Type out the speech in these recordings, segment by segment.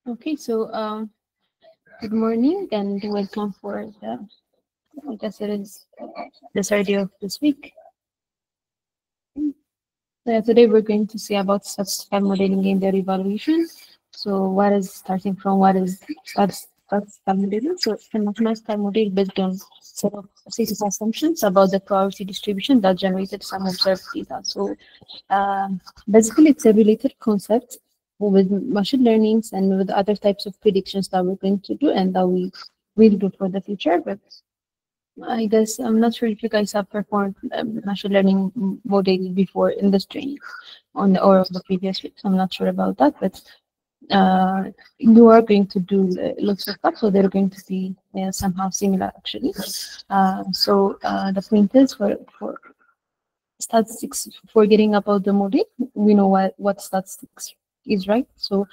Okay, so good morning and welcome for the, I guess it is the third day of this week. Today we're going to see about statistical modeling and their evaluation. So what is starting from what is statistical modeling? So a mathematical model based on set of assumptions about the probability distribution that generated some observed data. So basically it's a related concept with machine learnings and with other types of predictions that we're going to do and that we will do for the future. But I guess I'm not sure if you guys have performed machine learning model before in this training on the previous week. So I'm not sure about that, but you are going to do lots of stuff, so they're going to be somehow similar actually. The point is for statistics, forgetting about the model, we know what statistics is, right? So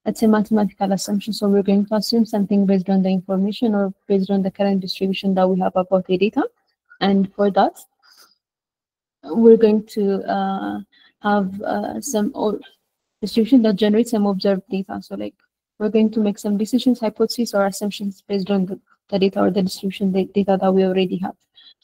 it's a mathematical assumption. So we're going to assume something based on the information or based on the current distribution that we have about the data. And for that, we're going to have some distribution that generates some observed data. So like we're going to make some decisions, hypotheses, or assumptions based on the data or the distribution data that we already have.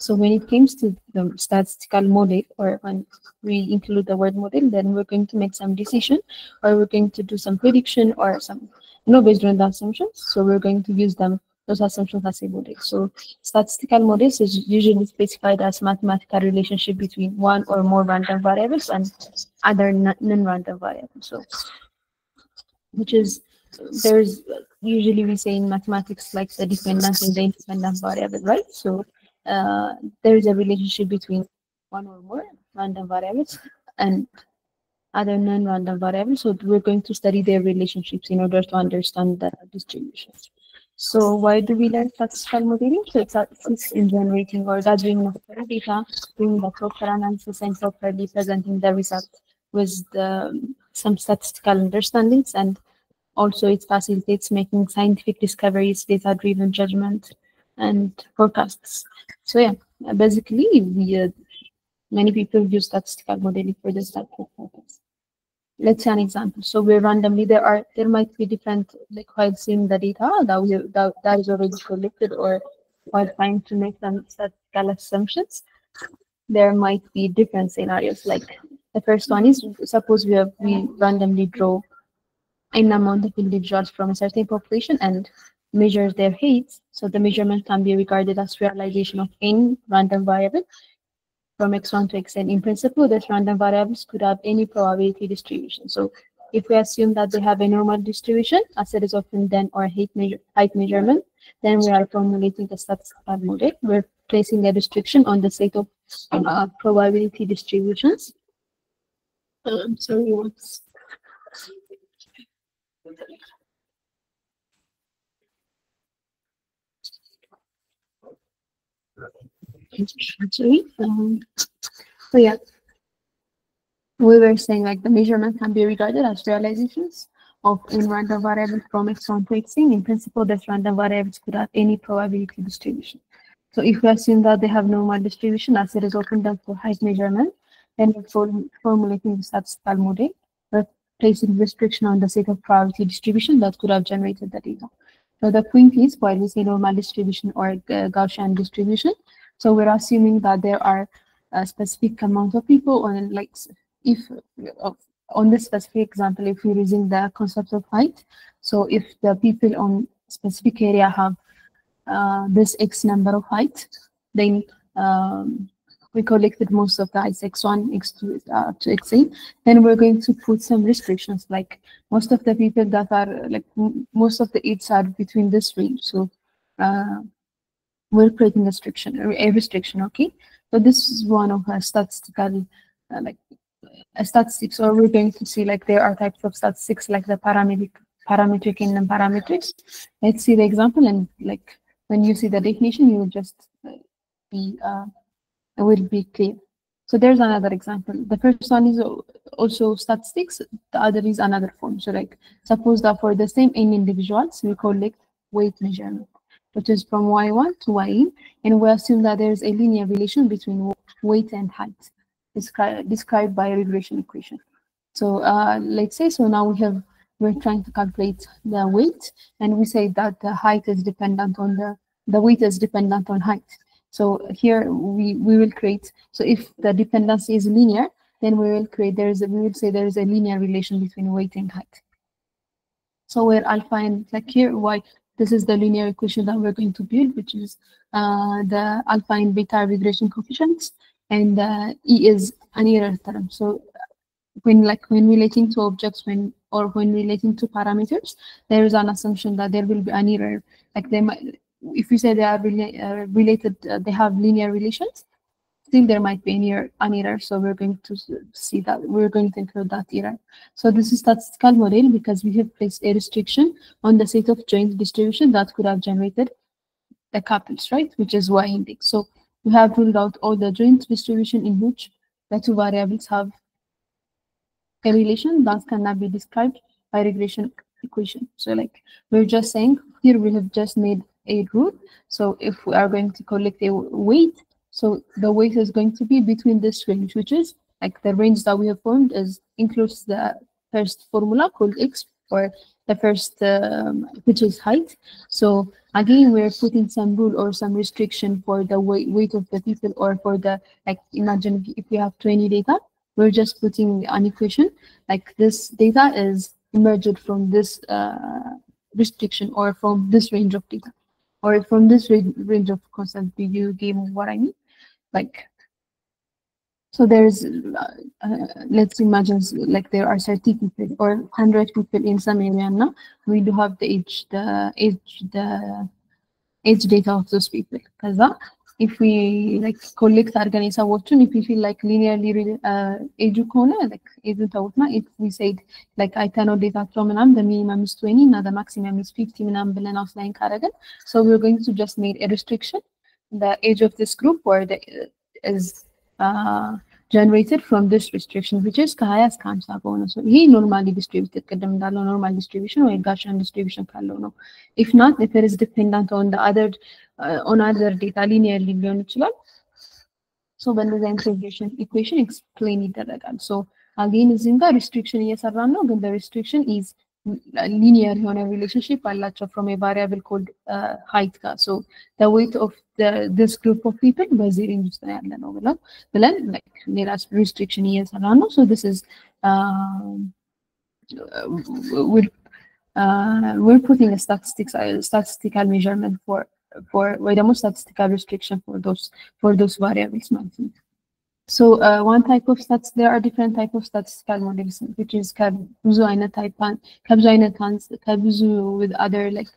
So when it comes to the statistical model, or when we include the word model, then we're going to make some decision, or we're going to do some prediction or some, based on the assumptions. So we're going to use those assumptions as a model. So statistical models is usually specified as mathematical relationship between one or more random variables and other non-random variables. So, which is, there's usually we say in mathematics like the dependent and the independent variable, right? So there is a relationship between one or more random variables and other non-random variables. So we're going to study their relationships in order to understand the distributions. So why do we learn statistical modeling? So it's in generating or gathering necessary data, doing the proper analysis and properly presenting the result with some statistical understandings, and also it facilitates making scientific discoveries, data-driven judgment, and forecasts. So yeah, basically many people use statistical modeling for this type of purpose. Let's say an example. So we randomly there might be different, like while seeing the data that is already collected, or while trying to make some statistical assumptions, there might be different scenarios. Like the first one is, suppose we randomly draw an amount of individuals from a certain population and measure their heights. So the measurement can be regarded as realization of any random variable from x1 to xn. In principle, these random variables could have any probability distribution. So if we assume that they have a normal distribution, as it is often done, or height measurement, then we are formulating a statistical model. We're placing a restriction on the set of probability distributions. I'm sorry, what's... So yeah, we were saying like the measurement can be regarded as realizations of any random variable from x1 to xn. In principle, these random variables could have any probability distribution. So if we assume that they have normal distribution, as it is often done for height measurement, then we're formulating the statistical model, we're placing restriction on the set of probability distribution that could have generated the data. So the point is, while we say normal distribution or Gaussian distribution, so we're assuming that there are a specific amount of people on, like, if on this specific example, if we're using the concept of height, so if the people on specific area have this X number of height, then we collected most of the heights, x1, x2 to xn, then we're going to put some restrictions, like most of the people that are, like most of the heights are between this range. So we're creating a restriction, okay? So this is one of our statistical, statistics, or we're going to see like there are types of statistics like the parametric and non-parametrics. Let's see the example, and like when you see the definition, you will just it will be clear. So there's another example. The first one is also statistics. The other is another form. So like suppose that for the same n individuals, we collect weight measurement, which is from y1 to yn, and we assume that there's a linear relation between weight and height, described by a regression equation. So let's say, so now we have we're trying to calculate the weight, and we say that the height is dependent on the weight is dependent on height. So here we will create, so if the dependency is linear, then we will say there is a linear relation between weight and height. So where alpha and like here, why this is the linear equation that we're going to build, which is the alpha and beta regression coefficients, and E is an error term. So when relating to objects, when relating to parameters, there is an assumption that there will be an error. Like they might, if we say they are related, they have linear relations, still there might be an error. So we're going to see that, we're going to include that error. So this is statistical model because we have placed a restriction on the set of joint distribution that could have generated the couples, right, which is y index. So we have ruled out all the joint distribution in which the two variables have a relation that cannot be described by regression equation. So like we're just saying here, we have just made a rule. So if we are going to collect a weight, so the weight is going to be between this range, which is like the range that we have formed includes the first formula called x, or the first which is height. So again, we're putting some rule or some restriction for the weight of the people, or for the, like imagine if we have 20 data, we're just putting an equation like this data is emerged from this restriction, or from this range of data, or from this range of constant. Do you get what I mean? Like, so there's let's imagine like there are 30 people or 100 people in some area now. We do have the age data of those people. Because if we like collect organization, if we feel like linearly age corner, like age if we said like I know data from the minimum is 20, now the maximum is 50 offline caragan. So we're going to just make a restriction. The age of this group, or the is generated from this restriction, which is ከ20 እስከ 50 ከሆነ so ይሄ normally distributed ቅድም እንዳለው normal distribution ወይ Gaussian distribution ካለው ነው. If not, if it is dependent on the other data linearly ሊሆን ይችላል. So በእንደዚህ አይነት regression equation explain ይደረጋል. So again እዚህም ጋር restriction እየሰራን ነው፣ ግን the restriction is linear የሆነ relationship አላቸው from a variable called height ጋር. So the weight of this group of people በዚህ range ውስጥ ነው ያለ ነው ብለን like ሌላ restriction እየሰራን ነው. So this is we're putting a statistical measurement for ወይ ደግሞ statistical restriction for those variables ማለት ነው. So one type of there are different type of statistical models, which is ከብዙ አይነት with other like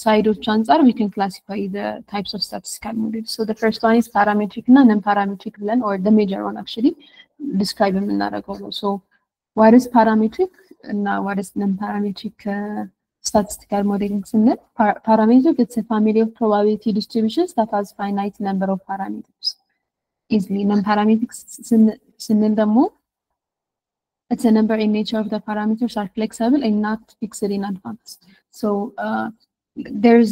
sides አንፃር we can classify the types of statistical models. So the first one is parametric እና non-parametric ብለን, or the major one actually describe የምናደርገው ነው. So what is parametric እና what is non-parametric statistical modeling ስንል parametric, it's a family of probability distributions that has finite number of parameters. Easily. Non-parametric synonym ደግሞ it's a number in nature of the parameters are flexible and not fixed in advance. So there's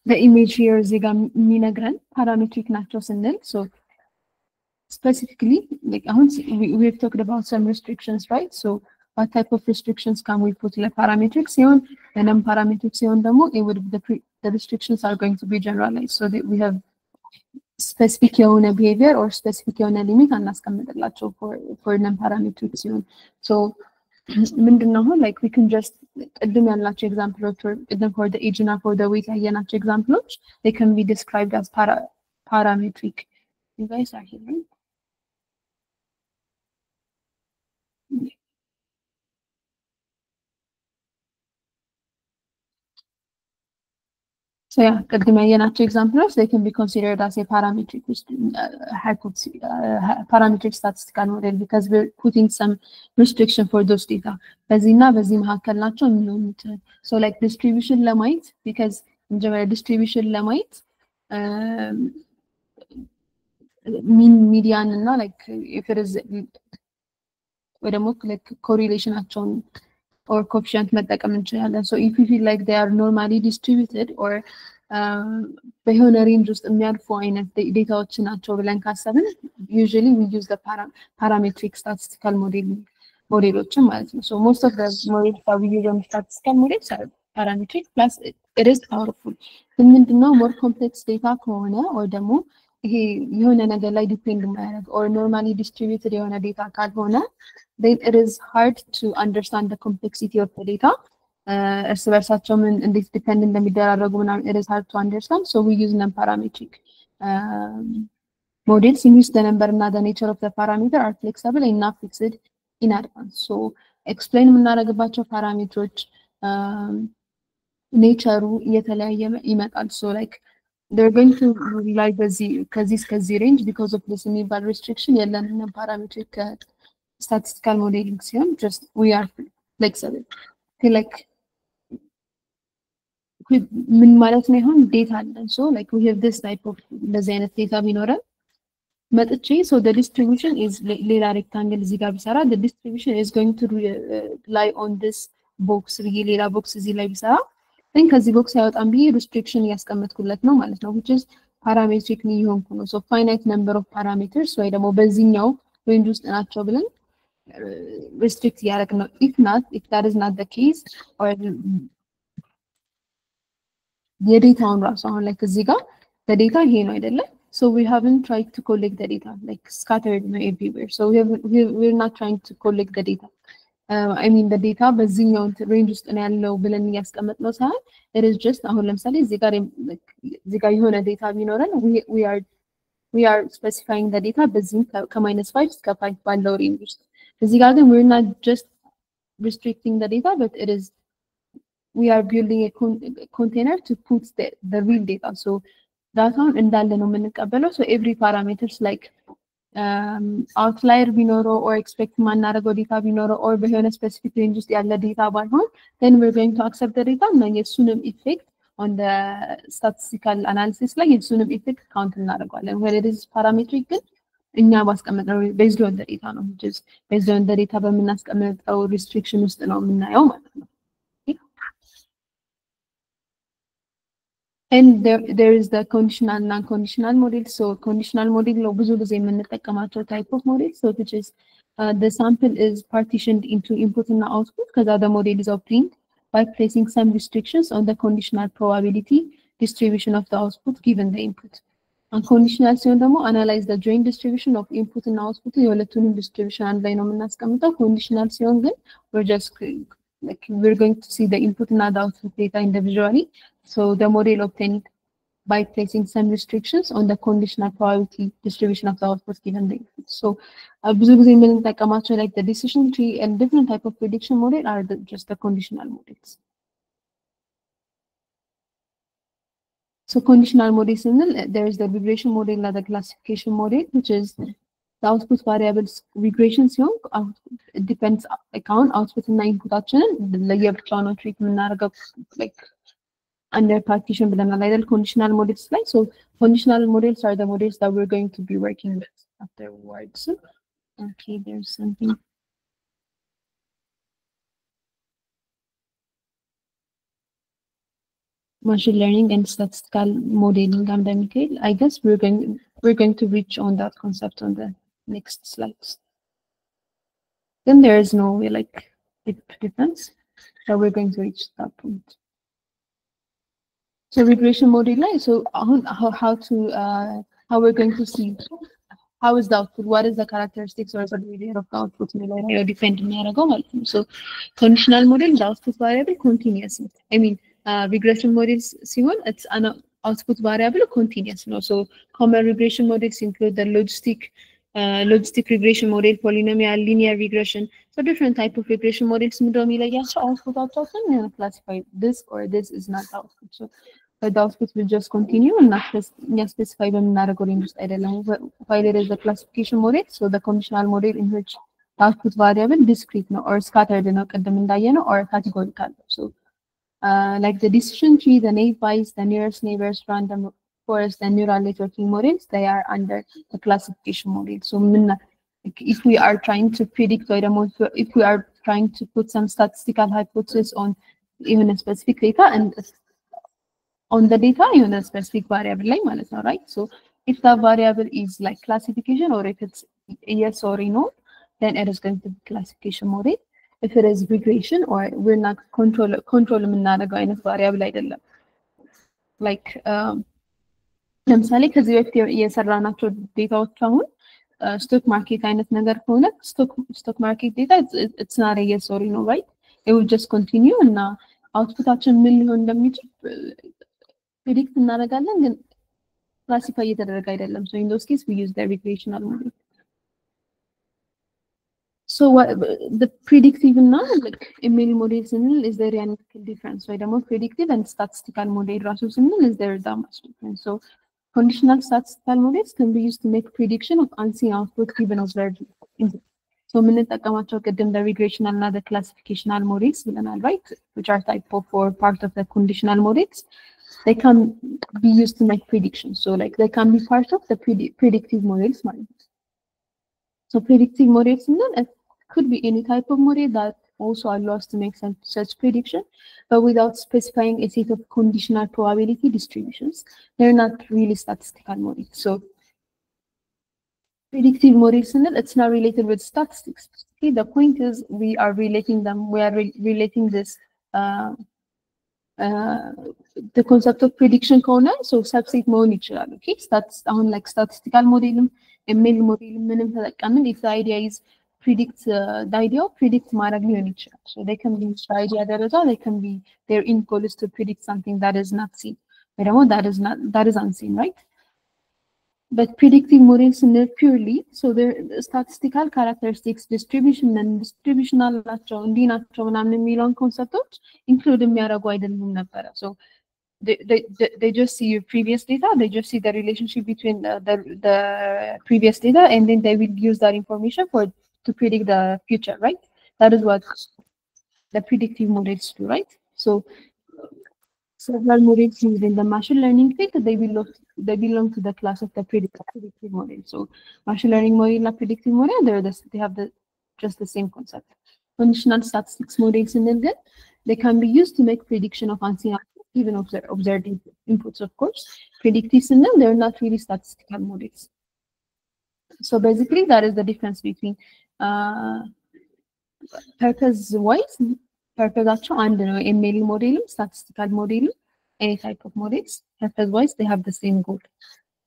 the image here እዚህ ጋር የሚነግረን parametric ናቸው ስንል, so specifically like we've talked about some restrictions, right? So what type of restrictions can we put in a parametric ሲሆን, and non-parametric ሲሆን ደግሞ the restrictions are going to be generalized, so that we have specific የሆነ behavior or specific የሆነ limit አናስቀምጥላቸው for non-parametric ሲሆን. So ምንድነው like we can just ቅድም ያልናቸው examples, or ቅድም for the age እና for the weight ያየናቸው examples, they can be described as parametric. You guys are here, right? So yeah, ቅድም ያየናቸው examples, they can be considered as a parametric parametric statistical model because we're putting some restriction for those data. በዚህና በዚህ መካከል ናቸው የሚሆኑት. So like distribution ለማየት, because መጀመሪያ distribution ለማየት mean, median እና like if it is ወይ ደግሞ like correlation ናቸውን or coefficient መጠቀም እንችላለን. So if you feel like they are normally distributed or በሆነ range ውስጥ የሚያልፉ አይነት ዴታዎች ናቸው ብለን ካሰብን, usually we use the parametric statistical model ሞዴሎችን ማለት ነው። So most of the models that we use on statistical models are parametric plus it is powerful. ግን ምንድነው more complex data ከሆነ or ደግሞ ይሄ የሆነ ነገር ላይ ዲፔንድ የማያደርግ or normally distributed የሆነ ዴታ ካልሆነ then it is hard to understand the complexity of the data. እርስ በርሳቸው ምን እንዴት ዲፔንድ እንደሚደራረጉ ምናምን it is hard to understand. So we use non-parametric models in which the number and the nature of the parameter are flexible and not fixed in advance. So explain የምናደርግባቸው ፓራሜትሮች ኔቸሩ እየተለያየ ይመጣል። So like they're going to rely ከዚህ range because of this የሚባል restriction የለንም parametric statistical modeling ሲሆን just we are flexible. like ምን ማለት ነው ይሆን ዴታ አለን so like we have this type of እንደዚህ አይነት ዴታ ቢኖረን መጥቼ so the distribution is ሌላ rectangle እዚህ ጋር ቢሰራ the distribution is going to lie on this box ሌላ box እዚህ ላይ ቢሰራ then ከዚህ box ያወጣን ብዬ restriction ያስቀመጥኩለት ነው ማለት ነው which is parametric ይሆንኩ ነው so finite number of parameters ወይ ደግሞ በዚህኛው range ውስጥ ናቸው ብለን restrict ያደርግ ነው if that is not the case or የዴታውን ራሱ አሁን like እዚህ ጋር the data ይሄ ነው አይደለም so we haven't tried to collect the data like scattered everywhere so we're not trying to collect the data I mean the data በዚህኛው range ውስጥ ነው ያለው ብለን ያስቀመጥነው ሳይሆን it is just አሁን ለምሳሌ እዚህ ጋር የሆነ ዴታ ቢኖረን we are specifying the data በዚህ ከ-5 እስከ 5 ባለው range ውስጥ እዚህ ጋር ግን we're not just restricting the data but it is we are building a container to put the real data so data እንዳለ ነው የምንቀበለው so every parameters like outlier ቢኖረው or expect ማናረገው data ቢኖረው or በሆነ specific range ውስጥ ያለ data ባይሆን then we're going to accept the data እና የሱንም effect on the statistical analysis ላይ የሱንም effect count እናደርጋለን when it is parametric ግን እኛ ባስቀመጥነው based on the data ነው which is based on the data በምናስቀምጠው restriction ውስጥ ነው የምናየው ማለት ነው and there is the conditional non-conditional model so conditional model ነው ብዙ ጊዜ የምንጠቀማቸው type of model so which is the sample is partitioned into input and output because the model is obtained by placing some restrictions on the conditional probability distribution of the output given the input unconditional ሲሆን ደግሞ analyze the joint distribution of input and output የሁለቱንም distribution አንድ ላይ ነው የምናስቀምጠው conditional ሲሆን ግን we're going to see the input and the output data individually so the model obtained by placing some restrictions on the conditional probability distribution of the output given the input so ብዙ ጊዜ የምንጠቀማቸው like the decision tree and different type of prediction model are just the conditional models so conditional models there is the regression model and the classification model which is the output variables regression ሲሆን it depends on output እና inputአችንን ለየብቻው ነው ትሪት የምናደርገው like under partition ብለናል አይደል conditional models ላይ so conditional models are the models that we're going to be working with afterwards okay there's something machine learning and statistical modeling እንደሚካሄድ I guess we're going to reach on that concept on the next slides then there is no way like it depends so we're going to reach that point so regression model so how we're going to see how is the output what is the characteristics or the behavior of the output depend so conditional model the output variable continuous I mean regression models ሲሆን it's an output variable continuous no so common regression models include the logistic regression model polynomial linear regression so different type of regression models ምንድነው የሚለያቸው outputአቸው classify this or this is not output so the output will just continue and not specify በምናደርገው range ውስጥ አይደለም while there is the classification model so the conditional model in which the output variable discrete ነው or scattered ነው ቅድም እንዳየነው or categorical so like the decision tree the naive Bayes the nearest neighbors random forest and neural networking models they are under the classification model so if we are trying to predict or if we are trying to put some statistical hypothesis on even a specific data and on the data even a specific variable like ማለት ነው right so if the variable is like classification or if it's yes or no then it is going to be classification model. If it is regression or we're not control የምናደርገው አይነት variable አይደለም. Like ለምሳሌ ከዚህ በፊት የሰራናቸው ዴታዎች አሁን stock market አይነት ነገር ከሆነ stock market data it's not a yes or no, right? It will just continue እና አውትፑታችን ምን ሊሆን እንደሚችል predict እናደርጋለን ግን classify እየተደረገ አይደለም. So in those cases we use the regressional model. So what the predictive እና like ML model ስንል is there any difference? ወይ ደግሞ predictive and statistical model ራሱ ስንል is there that much difference? So conditional statistical models can be used to make prediction of unseen output given observed input. So የምንጠቀማቸው ቅድም the regressional እና the classificational models ብለናል, right? Which are type of or part of the conditional models. They can be used to make predictions. So like they can be part of the predictive models. So predictive models could be any type of model that also allows to make such prediction, but without specifying a set of conditional probability distributions. They're not really statistical models. So predictive models, it's not related with statistics. Okay, the point is we are relating them. We are relating this the concept of prediction corner. So subset መሆን ይችላል. Okay, on like statistical model, ML model ምንም ተጠቀምን if the idea is predict the idea of predict ማድረግ ሊሆን ይችላል. So they can be idea ደረጃ, they can be their end goal is to predict something that is not seen. ወይ ደግሞ that is unseen, right? But predictive models purely, so their statistical characteristics, distribution and distributional ናቸው እንዲህ ናቸው ምናምን የሚለውን ኮንሰፕቶች include የሚያደርጉ አይደሉም ነበረ. So they just see your previous data, they just see the relationship between the previous data, and then they will use that information to predict the future, right? That is what the predictive models do, right? So several models used in the machine learning field, they belong to the class of the predictive model. So machine learning model and predictive model, they have just the same concept. Conditional statistics models in them, they can be used to make prediction of unseen outputs, even observed inputs, of course. Predictives in them, they're not really statistical models. So basically, that is the difference between purpose-wise, purpose-actual and ML model, statistical model, any type of models. Purpose-wise, they have the same goal.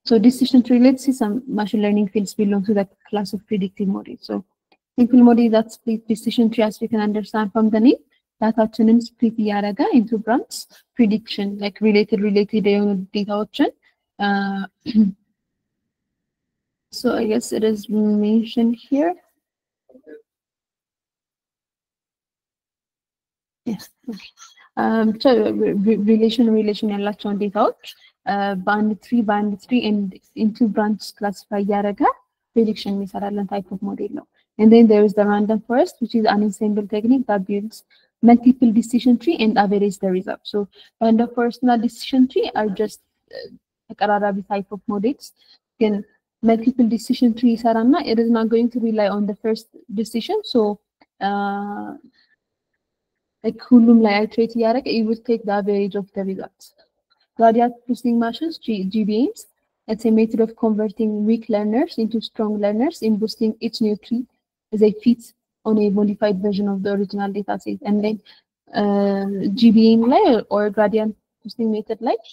So decision tree, let's see some machine learning fields belong to that class of predictive models. So simple model that split decision tree, as we can understand from the name, that actually split እያደረገ into branches, prediction, like related data option. So I guess it is mentioned here. Yes. Okay. So relation ያላቸውን ዴታዎች band 3 and into branches classify እያደረገ prediction የሚሰራለን type of model ነው. And then there is the random forest, which is an ensemble technique that builds multiple decision tree and average the result. So random forest and decision tree are just ተቀራራቢ type of models. Then multiple decision tree ይሰራና it is not going to rely on the first decision. So like ሁሉም ላይ iterate እያደረገ it will take the average of the results. Gradient boosting machines, GBMs, it's a method of converting weak learners into strong learners in boosting each new tree as a fit on a modified version of the original data set. And then GBM layer or gradient boosting method like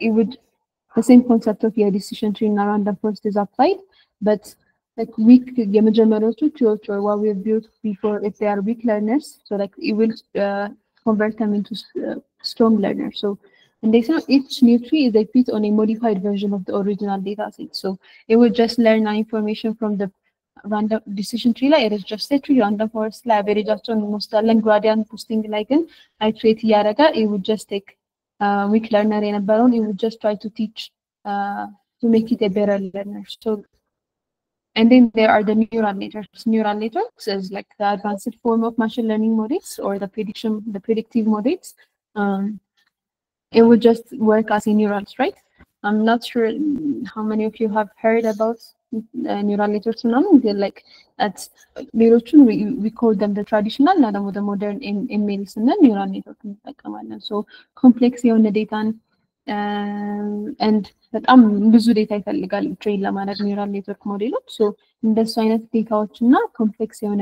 it would the same concept of your decision tree and random forest is applied, but like weak የመጀመሪያዎቹ trees or what we have built before, if they are weak learners, so like it will convert them into strong learners. So and they say each new tree is a fit on a modified version of the original data set. So it will just learn information from the random decision tree ላይ it is just a tree random forest ላይ አቨሬጃቸውን እንወስዳለን gradient boosting ላይ ግን iterate እያደረገ it would just take weak learner የነበረውን it would just try to teach to make it a better learner. So and then there are the neural networks. Neural networks is like the advanced form of machine learning models or the predictive models. It would just work as a neurons, right? I'm not sure how many of you have heard about neural networks. They're like that's we call them the traditional, not the modern MLs and the neural network. So complex on the data and በጣም ብዙ ዴታ ይፈልጋል ትሬን ለማድረግ ኒውራል ኔትወርክ ሞዴሎች። ሶ እንደሱ አይነት ዴታዎች እና ኮምፕሌክስ የሆነ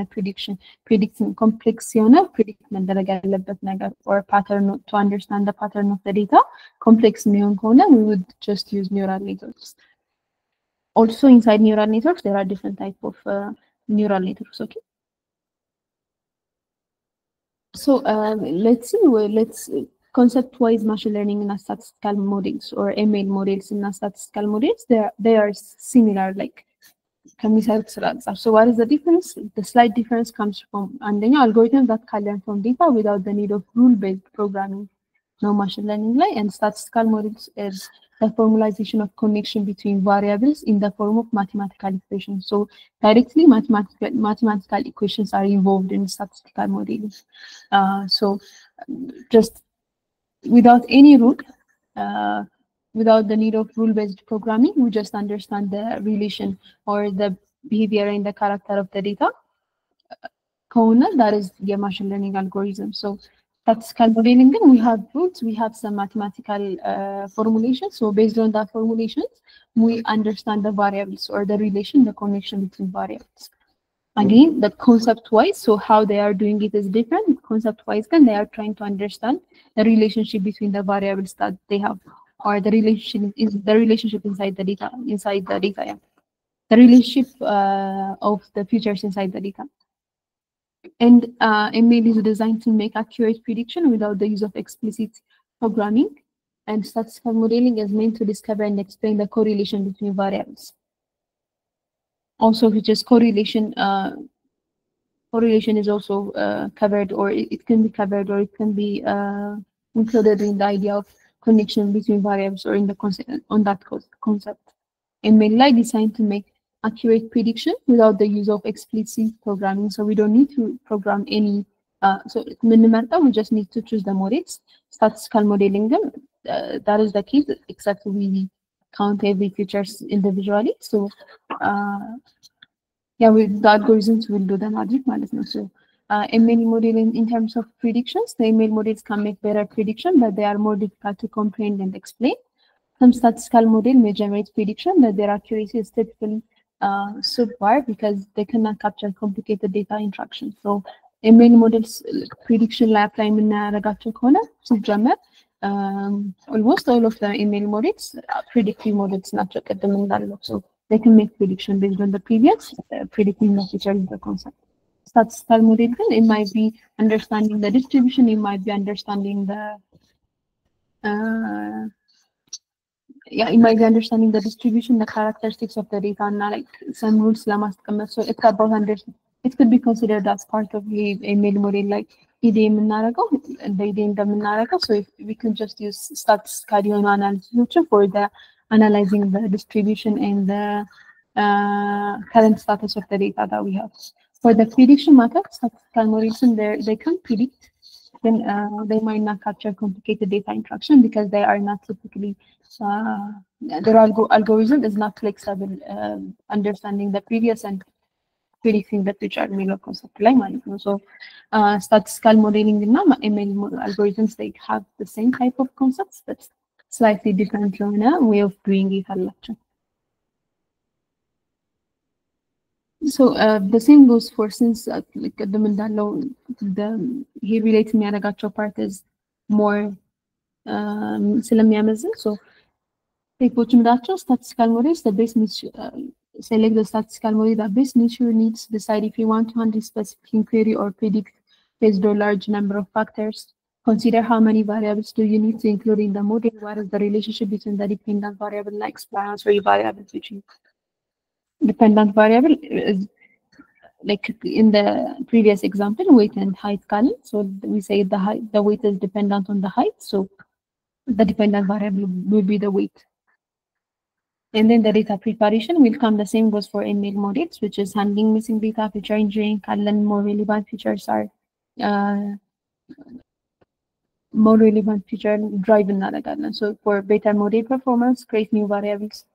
ኮምፕሌክስ የሆነ ፕሪዲክት መደረግ ያለበት ነገር or pattern to understand the pattern of the data ኮምፕሌክስ የሚሆን ከሆነ we would just use neural networks. Also inside neural networks there are different type of neural networks. Okay, so let's concept-wise machine learning and statistical models or ML models and statistical models, they are similar, like so what is the difference? The slight difference comes from an algorithm that can learn from data without the need of rule-based programming, no machine learning like, and statistical models is the formalization of connection between variables in the form of mathematical equations. So directly mathematical equations are involved in statistical modeling. So just without any rule, without the need of rule-based programming, we just understand the relation or the behavior and the character of the data. That is the machine learning algorithm. So statistical modeling, then we have rules, we have some mathematical formulations. So based on that formulations, we understand the variables or the relation, the connection between variables. Again, the concept-wise, so how they are doing it is different. Concept-wise, then they are trying to understand the relationship between the variables that they have, or the relationship inside the data, yeah. The relationship of the features inside the data. And ML is designed to make accurate prediction without the use of explicit programming. And statistical modeling is meant to discover and explain the correlation between variables. Also, which is correlation. Correlation is also covered, or it can be covered, or it can be included in the idea of connection between variables, or in the concept on that concept. ML is designed to make accurate prediction without the use of explicit programming. So we don't need to program any. So we just need to choose the models. Statistical modeling, that is the case, except we count every features individually. So yeah, the algorithms will do the magic. So ML modeling in terms of predictions, the ML models can make better prediction, but they are more difficult to comprehend and explain. Some statistical model may generate prediction, but their accuracy is typically subpar because they cannot capture complicated data interactions. So ML models prediction ላይ apply የምናደርጋቸው ከሆነ ሲጀመር almost all of the ML models predictive models ናቸው ቅድም እንዳለው. So they can make prediction based on the previous predicting the feature of the concept. Statistical model, it might be understanding the distribution, it might be understanding the it might be understanding the distribution, the characteristics of the data, and like some rules. So it's about it could be considered as part of the ML model, like EDM and the EDM. So if we can just use statistical analysis for the analyzing the distribution and the current status of the data that we have. For the prediction method, statistical models, they can predict, then they might not capture complicated data interaction because they are not typically, their algorithm is not flexible, understanding the previous and predicting the future concept. So statistical modeling and ML algorithms, they have the same type of concepts, but slightly different way of doing it. So the same goes for, since like the he relates የሚያደርጋቸው part is more ስለሚያመዝን, so ቴክኖች ምዳቸው statistical models, the base needs select the statistical model that best meets your needs, decide if you want to handle specific inquiry or predict based on large number of factors. Consider how many variables do you need to include in the model, what is the relationship between the dependent variable and explanatory variables between dependent variable is, like in the previous example, weight and height column. So we say the weight is dependent on the height, so the dependent variable will be the weight. And then the data preparation will come, the same goes for ML models, which is handling missing data, feature engineering, more relevant features are more relevant feature driven. So for better model performance, create new variables.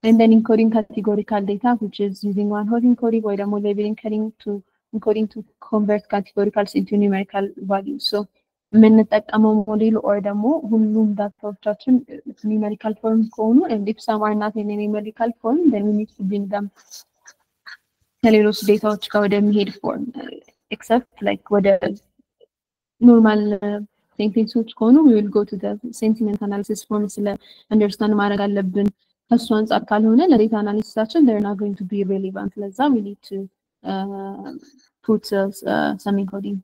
And then encoding categorical data, which is using one-hot encoding or more label encoding to convert categoricals into numerical values. So የምንጠቀመው ሞዴል or ደግሞ ሁሉም ዳታዎቻችን numerical form ከሆኑ and if some are not in a numerical form then we need to bring them ከሌሎች ዴታዎች ጋር ወደሚሄድ form except like ወደ normal sentences ከሆኑ we will go to the sentiment analysis form ስለ understand ማድረግ አለብን ከሱ አንፃር ካልሆነ ለዴታ አናሊሲሳችን they're not going to be relevant ለዛ we need to put some encoding.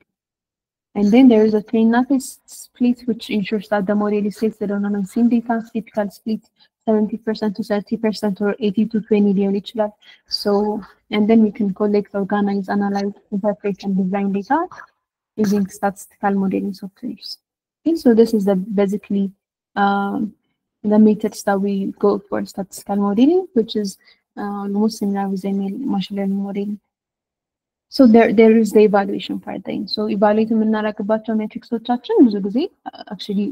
And then there is a train-native split, which ensures that the model is tested on the same data. Typical split 70% to 30% or 80 to 20 ሊሆን ይችላል. So, and then we can collect, organize, analyze, interpret, and design data using statistical modeling softwares. Okay, so this is basically the methods that we go for statistical modeling, which is almost similar with machine learning modeling. So there is the evaluation part thing. So evaluate የምናደርግባቸው metrics-ዎቻችን ብዙ ጊዜ actually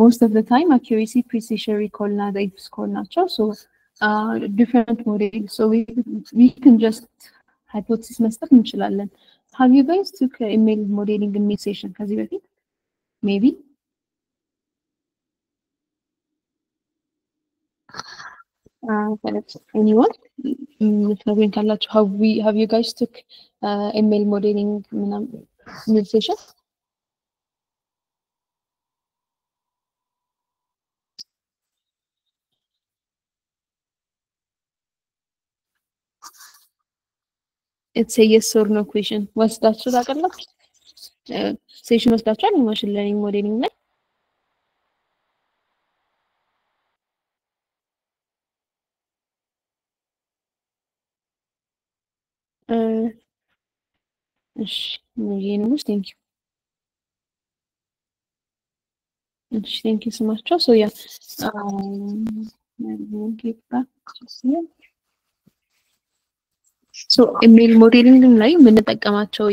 most of the time accuracy, precision, recall እና the F-score ናቸው. So different models. So we can just hypothesis መስጠት እንችላለን. Have you guys took ML modeling in mid session ከዚህ በፊት? Maybe? Anyone? Have you guys took ML modeling mid session? It's a yes or no question. ወስዳችሁ ታውቃላችሁ? ሴሽን ወስዳችኋል ማሽን ለርኒንግ ሞዴሊንግ ላይ? እሺ ነው thank you. እሺ thank you so much. So yeah, get back to you. So ML modeling ላይ የምንጠቀማቸው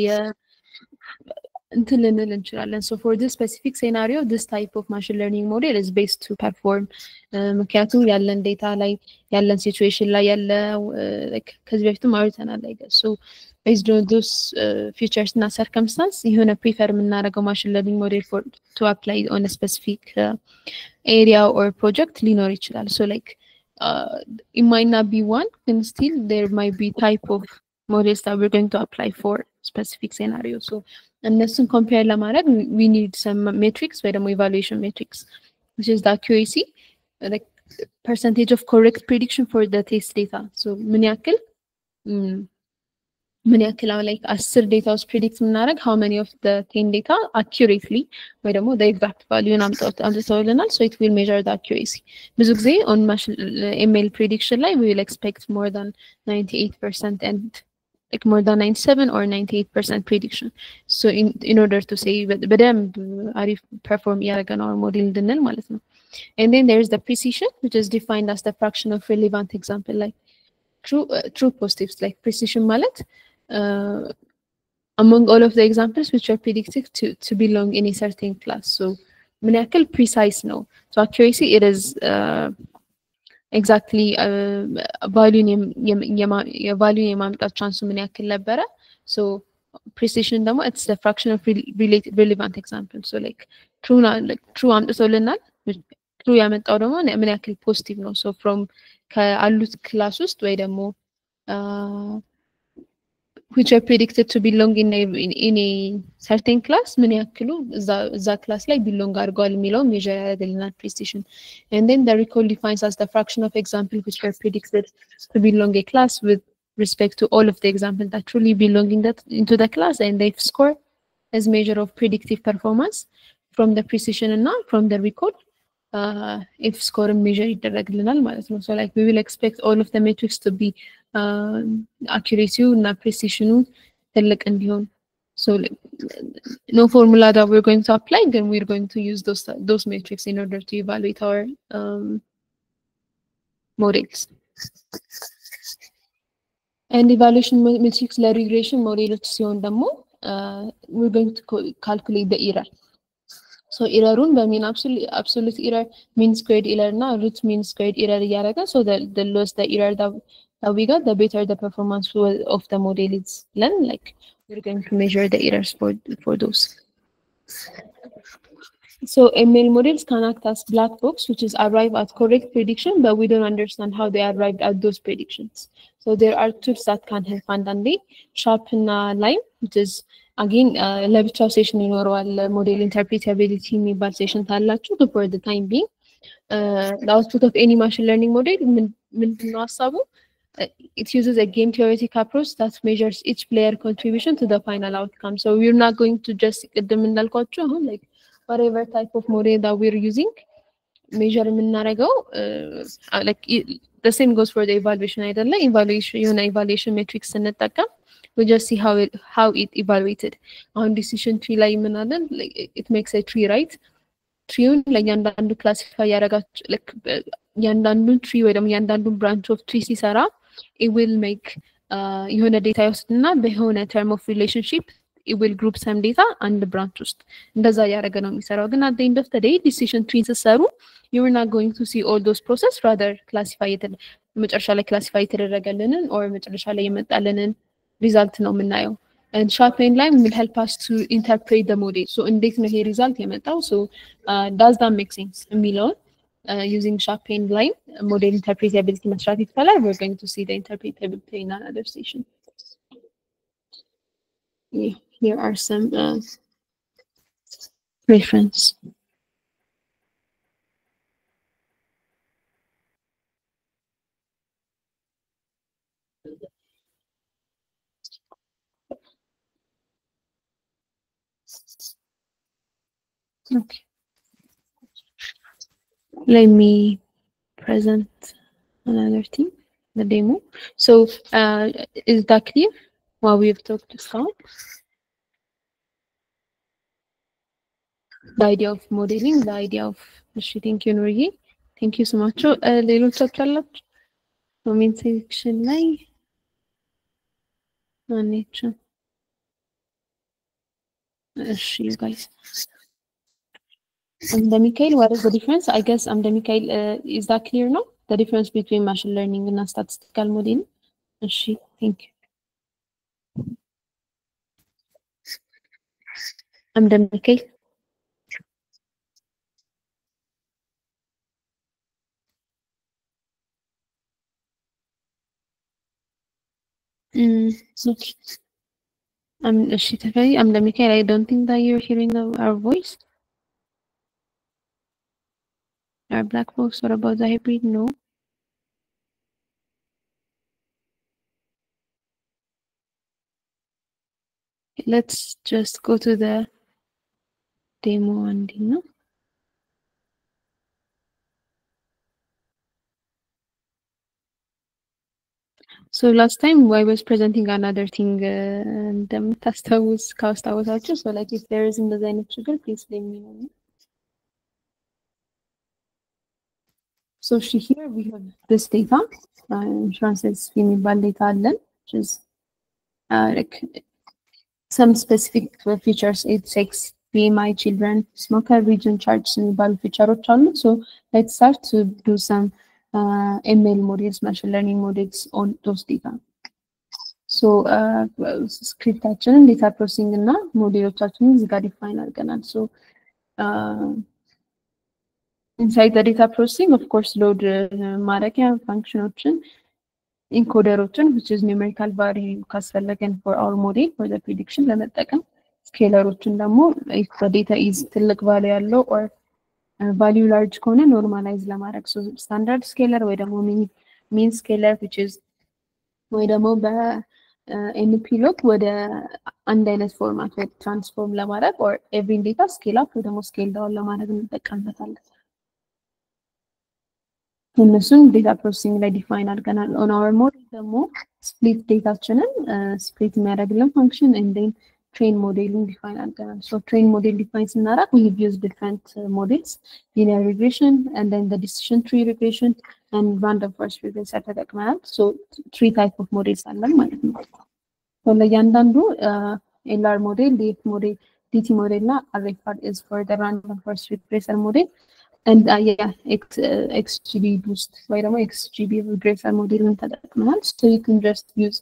እንትን ልንል እንችላለን. So for this specific scenario, this type of machine learning model is based to perform ምክንያቱም ያለን ዴታ ላይ ያለን ሲቹዌሽን ላይ ያለ like ከዚህ በፊትም አውርተናል I guess. So based on those features እና circumstance የሆነ prefer የምናደርገው machine learning model to apply on a specific area or project ሊኖር ይችላል. So like it might not be one, and still there might be type of models that we're going to apply for specific scenario. So እነሱን compare ለማድረግ we need some metrics ወይ ደግሞ evaluation metrics, which is the accuracy, like percentage of correct prediction for the test data. So ምን ያክል like 10 data was predict ምናደርግ how many of the 10 data accurately ወይ ደግሞ the exact value አምጥተውልናል. So it will measure the accuracy. ብዙ ጊዜ on ML prediction ላይ we will expect more than 98% and like more than 97 or 98% prediction. So in order to say በደንብ አሪፍ perform ያደረገ ነው model እንድንል ማለት ነው. And then there's the precision, which is defined as the fraction of relevant example, like true positives. Like precision ማለት among all of the examples which are predicted to belong in a certain class. So ምን ያክል precise ነው. So accuracy, it is exactly value የማምጣት ቻንሱ ምን ያክል ነበረ. So precision ደግሞ it's the fraction of relevant example. So like true አምጥቶልናል. true ያመጣው ደግሞ ምን ያክል ፖዚቲቭ ነው. So from ከአሉት ክላስ ውስጥ ወይ ደግሞ which are predicted to belong in a certain class ምን ያክሉ እዛ ክላስ ላይ belong አድርጓል የሚለው measure ያደርግልናል precision. And then the recall defines as the fraction of example which are predicted to belong a class with respect to all of the examples that truly belong into the class, and the F-score as measure of predictive performance from the precision and now from the recall F-score measure ይደረግልናል ማለት ነው. So like we will expect all of the metrics to be accuracy እና precision ትልቅ እንዲሆን. So like, no formula that we're going to apply, then we're going to use those metrics in order to evaluate our models. And evaluation metrics like regression models ሲሆን ደግሞ we're going to calculate the error. So error በሚን absolute error, mean squared error እና root mean squared error እያደረገ so the less the error that we got, the better the performance of the model is. Then like we're going to measure the errors for those. So ML models can act as black box, which is arrive at correct prediction, but we don't understand how they arrived at those predictions. So there are tools that can help አንዳንዴ sharp እና line, which is again ለብቻው ሴሽን ይኖረዋል ሞዴል ኢንተርፕሬታቢሊቲ የሚባል ሴሽን ታላችሁ for the time being. The output of any machine learning model ምንድነው ሀሳቡ? It uses a game theoretic approach that measures each player contribution to the final outcome. So we're not going to just ቅድም እንዳልኳችሁ አሁን like whatever type of model that we're using, measure የምናደርገው like the same goes for the evaluation አይደለ? evaluation metrics ስንጠቀም we just see how it evaluated. On decision tree ላይ ምን አለን? Like it makes a tree, right? ትሪውን ለእያንዳንዱ ክላሲፋይ ያደረጋችሁ like ያንዳንዱን ትሪ ወይ ደግሞ ያንዳንዱን ብራንች ኦፍ ትሪ ሲሰራ it will make የሆነ ዴታ ይወስድና በሆነ term of relationship it will group some data and the branch ውስጥ እንደዛ ያደረገ ነው የሚሰራው። ግን at the end of the day decision tree ሲሰሩ you're not going to see all those process, rather classify መጨረሻ ላይ classify የተደረገልንን or መጨረሻ ላይ የመጣልንን ሪዛልት ነው የምናየው። And Sharp-N line will help us to interpret the model. So እንዴት ነው ይሄ ሪዛልት የመጣው? So does that make sense የሚለውን using Sharp-N line model interpretability መስራት ይቻላል። We're going to see the interpretability in another session. Yeah, here are some reference. Okay. Let me present another thing, the demo. So is that clear what we've talked about? The idea of modeling, the idea of thank you, Nuri. Thank you so much. ሌሎቻችሁ አላችሁ ኮሜንት ሴክሽን ላይ ማንኛቸው? እሺ guys. Mikael, what is the difference? I guess Mikael, is that clear now? The difference between machine learning and statistical modeling? She, thank you. Mikael. Okay. Mikael, I don't think that you're hearing our voice. Our black box, what about the hybrid? No. Let's just go to the demo and no. So last time I was presenting another thing and ካስታወሳችሁ so like if there is እንደዚህ አይነት ችግር please let me know. So here we have this data, insurances የሚባል data አለን, which is like some specific features, age, sex, BMI, children, smoker, region, charts የሚባሉ ፊቸሮች አሉ. So let's start to do some ML models, machine learning models on those data. So ስክሪፕታችንን ዴታ ፕሮሰሲንግ እና ሞዴሎቻችንን እዚህ ጋር ዲፋይን አድርገናል። So inside the data processing, of course, load ማድረጊያ ፋንክሽኖችን ኢንኮደሮችን which is numerical value ካስፈለገን for our model for the prediction ለመጠቀም ስኬለሮችን ደግሞ if the data is ትልቅ value ያለው or value large ከሆነ normalize ለማድረግ so standard scaler ወይ ደግሞ mean scaler which is ወይ ደግሞ በNP-log ወደ አንድ አይነት ፎርማት ወይ ትራንስፎርም ለማድረግ or every data scale up ወይ ደግሞ scale down ለማድረግ እንጠቀምበታለን። እነሱን ዴታ ፕሮሰሲንግ ላይ ዲፋይን አድርገናል። on our model ደግሞ split ዴታችንን split የሚያደርግልን function and then train modeling define አድርገናል። So train model define ስናደርግ we have used different models, linear regression and then the decision tree regression and random forest regression ተጠቅመናል። So 3 type of models አለን ማለት ነው። So ለእያንዳንዱ LR model, DF model, DT model እና RFR is for the random forest regression model. And yeah, XGB boost, ወይ ደግሞ XGB regressor model ተጠቅመናል. So you can just use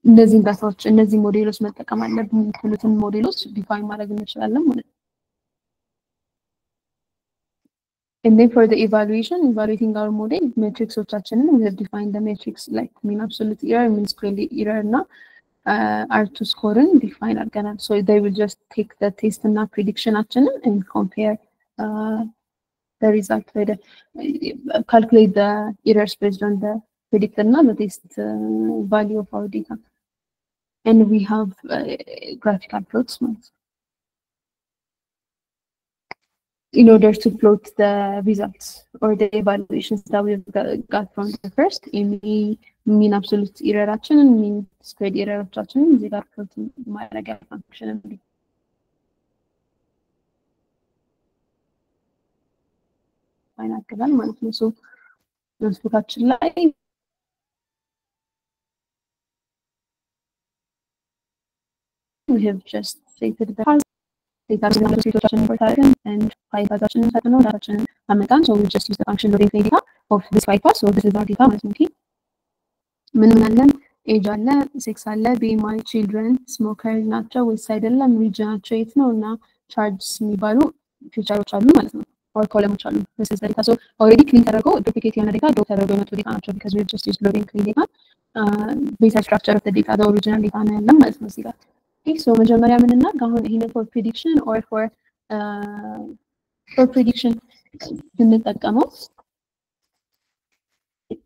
እነዚህን ዳታዎች እነዚህ ሞዴሎች መጠቀም አለብን የሚሉትን ሞዴሎች ዲፋይን ማድረግ እንችላለን ማለት ነው። And then for the evaluating our model, metrics we have defined the metrics like mean absolute error, mean squared error, እና R2 scoring define again. So they will just take the test and prediction and compare the result with calculate the errors based on the predicted and the test value of our data. And we have graphical plots in order to plot the results or the evaluations that we've got from the first mean absolute error and mean squared error they got plot ማድረጊያ function አይናገራል ማለት ነው። ሶ ኖትቡካችን ላይ we have just stated the data and dataችንን ፈጥነው ዳታችንን አመጣን። so we just use the function loading data of this bypass. so this is our data ማለት ነው። ምን አለን? ኤጅ አለ፣ ሴክስ አለ፣ BMI children ስሞከር ናቸው ወይስ አይደለም፣ ሪጅናቸው የት ነው እና ቻርጅስ የሚባሉ ፊቸሮች አሉ ማለት ነው። or columns አሉ። this is the data. so already clean ተደርጎ duplicate የሆነ data ዶት ተደርጎ የመጡ data ናቸው because we just used loading clean data. basic structure of the data the original data ነው ያለን ማለት ነው እዚህ ጋር። okay so መጀመሪያ ምን እናድርግ አሁን ይሄን for prediction or for prediction እንጠቀመው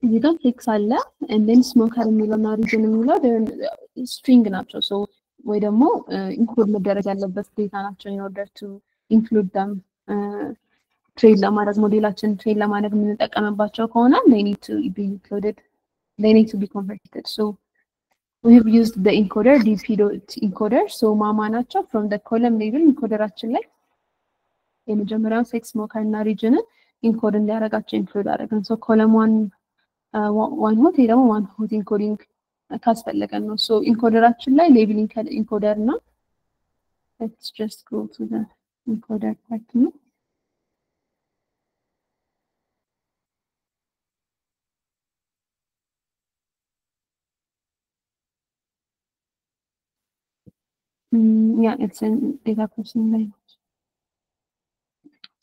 እዚህ ጋር ቴክስ አለ and then ስሞከር የሚለውና ሪጅን የሚለው string ናቸው። so ወይ ደግሞ ኢንክሉድ መደረግ ያለበት ዴታ ናቸው in order to include them ትሬን ለማድረግ ሞዴላችን ትሬን ለማድረግ የምንጠቀምባቸው ከሆነ they need to be included, they need to be converted. so we have used the encoder dp.encoder. so ማማ ናቸው from the column label ኢንኮደራችን ላይ የመጀመሪያው ሴክስ ስሞከር እና ሪጅን ኢንኮድ እንዲያደርጋቸው ኢንክሉድ አደረግን። so column 1 ሆት ደግሞ 1 ሆት ኢንኮዲንግ ካስፈለገን ነው። so ኢንኮደራችን ላይ ሌብሊንግ ኢንኮደር እና let's just go to the encoder part ነው። yeah it's in data processing language.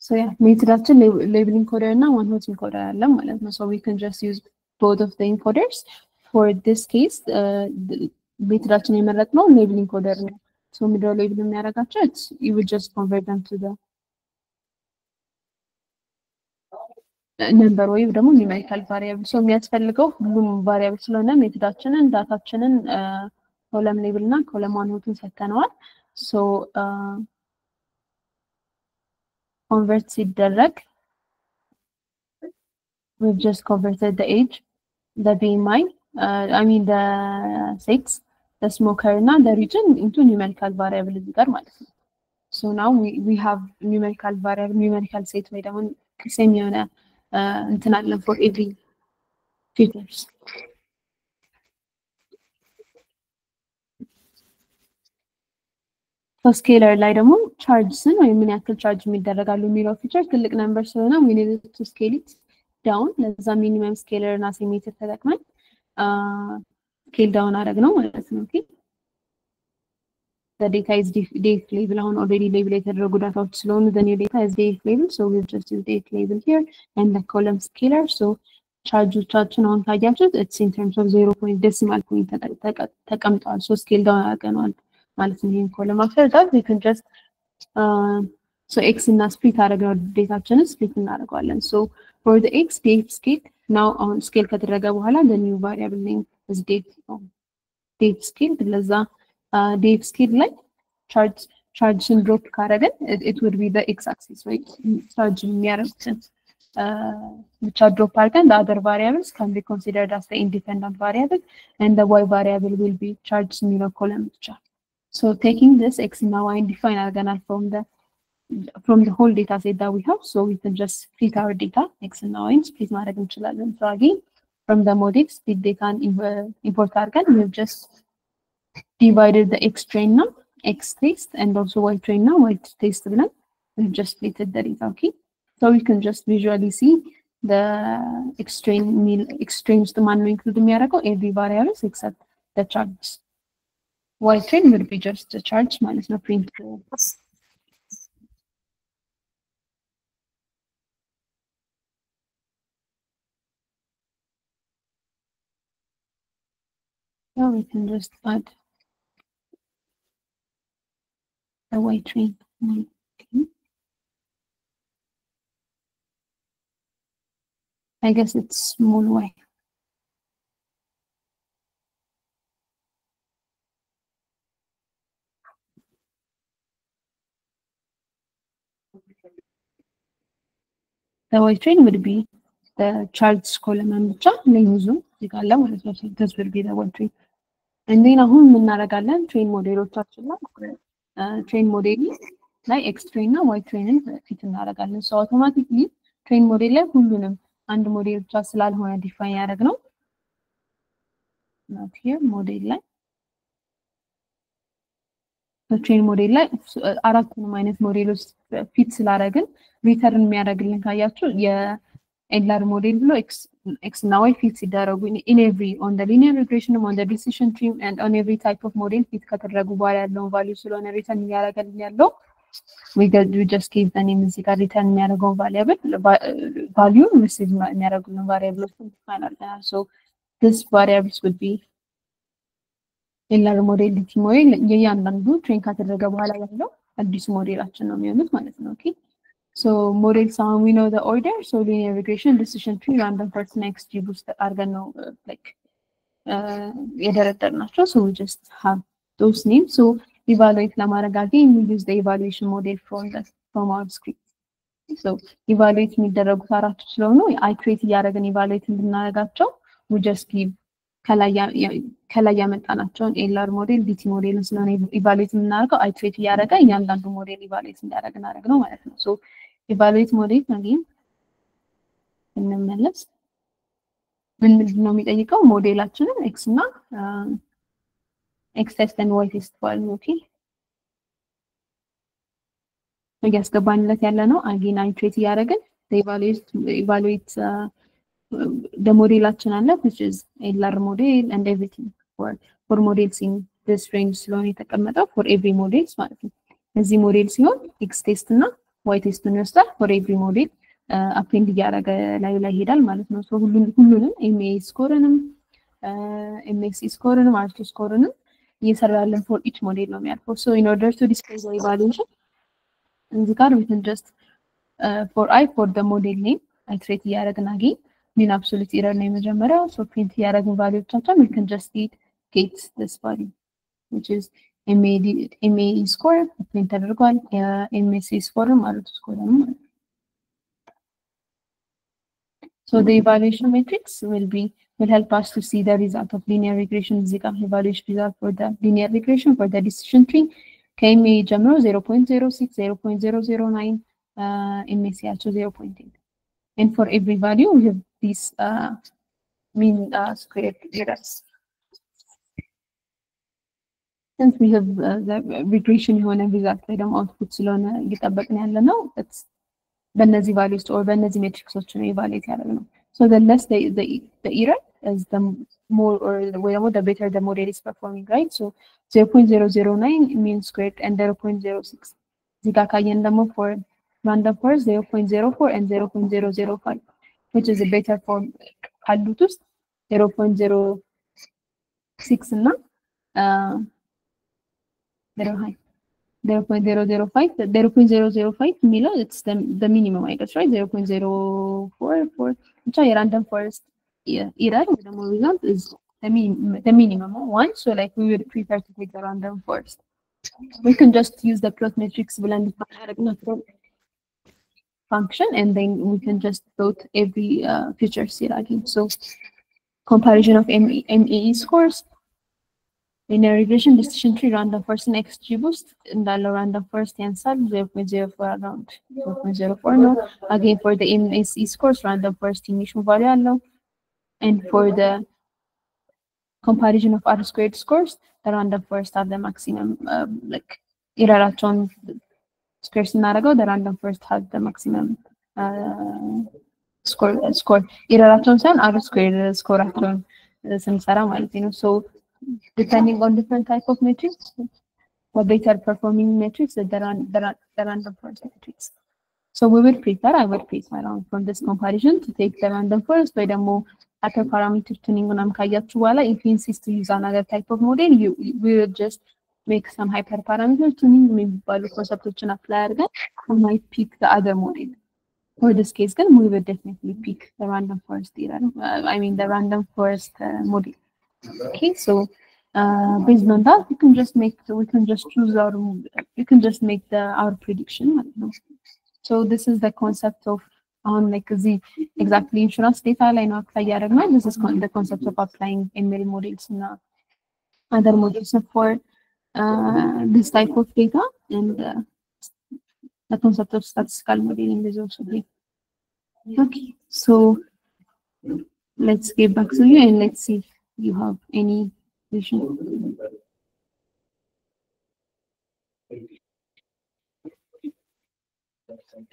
so yeah ሜትዳችን ሌብል ኢንኮደር እና one hot encoder አለ ማለት ነው። so we can just use both of the encoders for this case. ሜትዳችን የመረጥነው ሌብል ኢንኮደር ነው። so ምድር ሌብል የሚያደርጋቸው you will just convert them to the number ወይ ደግሞ numerical variable. so የሚያስፈልገው ሁሉም variable ስለሆነ ሜትዳችንን ዳታችንን ኮለም ሌብል እና ኮለም ዋን ሆትን ሰተነዋል። so convert ሲደረግ we've just converted the age, the BMI, I mean the sex, the smoker እና the region into numerical variable እዚህ ጋር ማለት ነው። so now we have numerical variable numerical set ወይ ደግሞ same የሆነ እንትን አለ for every features. so scalar ላይ ደግሞ chargesን ወይ ምን ያክል ቻርጅ የሚደረጋሉ የሚለው ፊቸር ትልቅ ነምበር ስለሆነ we need to scale it down. ለዛ ሚኒመም ስኬለር እና ሲሜትር ተጠቅመን ስኬል ዳውን አደረግ ነው ማለት ነው። okay the data is date label አሁን already label የተደረጉ ዳታዎች ስለሆኑ the new data is date label. so we'll just use date label here and the column scalar. so ቻርጆቻችን አሁን ታያችሁት it's in terms of 0 decimal point ተቀምጧል። so scale down አድርገናል ማለት ነው። ይሄን ኮለም after that we can just so x እና split አደረግነው ዴታችንን split እናደርገዋለን። so for the x date scale now on scale ከተደረገ በኋላ the new variable name is date scale ለዛ date scale ላይ chargeን drop ካደረገን it would be the x axis right charge የሚያደርጉትን ብቻ drop አድርገን the other variables can be considered as the independent variable and the y variable will be charge የሚለው column ብቻ. so taking this x እና y define አድርገናል from the whole data set that we have. so we can just split our data x and y split ማድረግ እንችላለን. so again from the model split data import አድርገን we have just divided the x train now x test and also y train now y test ብለን we have just splitted the data. okay so we can just visually see the x train ውስጥ ማን ነው include የሚያደርገው every variables except the charts. Y train would be just the charts minus no print. Now we can just add the Y train. Okay. I guess it's small y. The Y train would be the charts column ብቻ ለዩዙ ይጋላ ማለት ነው። this will be the Y train. And then አሁን ምን እናደርጋለን? ትሬን ሞዴሎቻችን ላይ ትሬን ሞዴል ላይ ኤክስ ትሬን እና ዋይ ትሬንን ፊት እናደርጋለን። ሶ አውቶማቲክሊ ትሬን ሞዴል ላይ ሁሉንም አንድ ሞዴል ብቻ ስላልሆነ ዲፋይን ያደረግነው not here ሞዴል ላይ ትሬን ሞዴል ላይ አራቱንም አይነት ሞዴሎች ፊት ስላደረግን ሪተርን የሚያደርግልን ካያችሁ የኤልአር ሞዴል ብሎ ኤክስ እና ዋይ ፊት ሲደረጉ in every on the linear regression on the decision tree and on every type of model ፊት ከተደረጉ በኋላ ያለውን ቫልዩ ስለሆነ ሪተርን የሚያደርግልን ያለው we just give the name እዚህ ጋር ሪተርን የሚያደርገው ቫሪያብል ቫልዩ ሪሲቭ የሚያደርጉልን ቫሪያብሎች ዲፋይን አድርገናል። so this variables would be ኤልአር ሞዴል ዲቲ ሞዴል የእያንዳንዱ ትሬን ከተደረገ በኋላ ያለው አዲስ ሞዴላችን ነው የሚሆኑት ማለት ነው። ኦኬ so model sum we know the order, so linear regression, decision tree, random forest, next GBoost are no like የደረደርናቸው so we just have those names. So evaluate ለማድረግ again we use the evaluation model from our script. so evaluate የሚደረጉት አራቱ ስለሆኑ iterate እያደረግን evaluate እንድናደርጋቸው we just give ከላይ ያመጣናቸውን ኤልአር ሞዴል ዲቲ ሞዴልን ስለሆነ ኢቫሉዌት የምናደርገው አይትሬት እያደረገ እያንዳንዱ ሞዴል ኢቫሉዌት እንዲያደርግ እናደርግ ነው ማለት ነው። ሶ ኢቫሉዌት ሞዴል አገን እንመለስ ምንድን ነው የሚጠይቀው? ሞዴላችንን ኤክስ እና ኤክስ ቴስት ኤንድ ዋይ ቴስት ቫልዩ ኦኬ እያስገባንለት ያለ ነው። አገን አይትሬት እያደረግን ኢቫሉዌት the modelaችን አለ which is LR model and everything for models in this range ስለሆነ የተቀመጠው for every models ማለት ነው። እዚህ ሞዴል ሲሆን x ቴስት እና y ቴስት ነው ይወስዳል for every model አፔንድ እያደረገ ላይ ይሄዳል ማለት ነው። so ሁሉንም MA ስኮርንም MSE ስኮርንም R2 ስኮርንም እየሰራለን for each model ነው የሚያልፈው። so in order to display the evaluation እዚህ ጋር we can just for the model name iterate እያደረግን again mean absolute error name መጀመሪያው so print ያደረግን ቫልዩዎቻችን we can just get this value which is MA score print ተደርጓል MSE score ማለት score ነው ማለት so the evaluation matrix will help us to see the result of linear regression እዚህ ጋር evaluation result for the linear regression for the decision tree ከMA ጀምሮ 0.06 0.009 MSE ያቸው 0.8 and for every value we have these mean squared errors. Since we have the regression የሆነ result ላይ ደግሞ output ስለሆነ እየጠበቅን ያለ ነው it's በእነዚህ values or በእነዚህ matrixዎች ነው evaluate ያደረግነው so the less the error is the more or the better the model is performing, right? so 0.009 mean squared and 0.06 እዚህ ጋር ካየን ደግሞ for random forest 0.04 and 0.005 which is a better form ካሉት ውስጥ 0.06 እና 0.005 የሚለው it's the minimum I guess, right? 0.044 ብቻ የራንደም ፎረስት error or the result is the minimum one, so like we would prefer to take the random forest. We can just use the plot matrix ብለን function and then we can just plot every feature set again. So comparison of MAE scores, linear regression, decision tree, random forest, and XGBoost, and the random forest answer 0.04 around 0.04 no. Again for the MSE scores, random forest initial value, and for the comparison of R squared scores, the random forest have the maximum like error square scenario, the random forest has the maximum score error ሳይሆን R square score ስንሰራ ማለት ነው። so depending on different type of metrics, or better performing metrics, the random forest metrics. So I would prefer from this comparison to take the random forest by the more upper parameter tuning on Amkayatuala. If you insist to use another type of model, we will just make some hyperparameter tuning, maybe value concept apply again, and might pick the other model. For this case, then we will definitely pick the random forest data. The random forest model. Okay, so based on that, we can just choose our prediction. So this is the concept of like the exactly insurance data line apply. This is the concept of applying ML models and other models for this type of data, and the concept of statistical modeling is also there. Okay, so let's get back to you and let's see if you have any vision.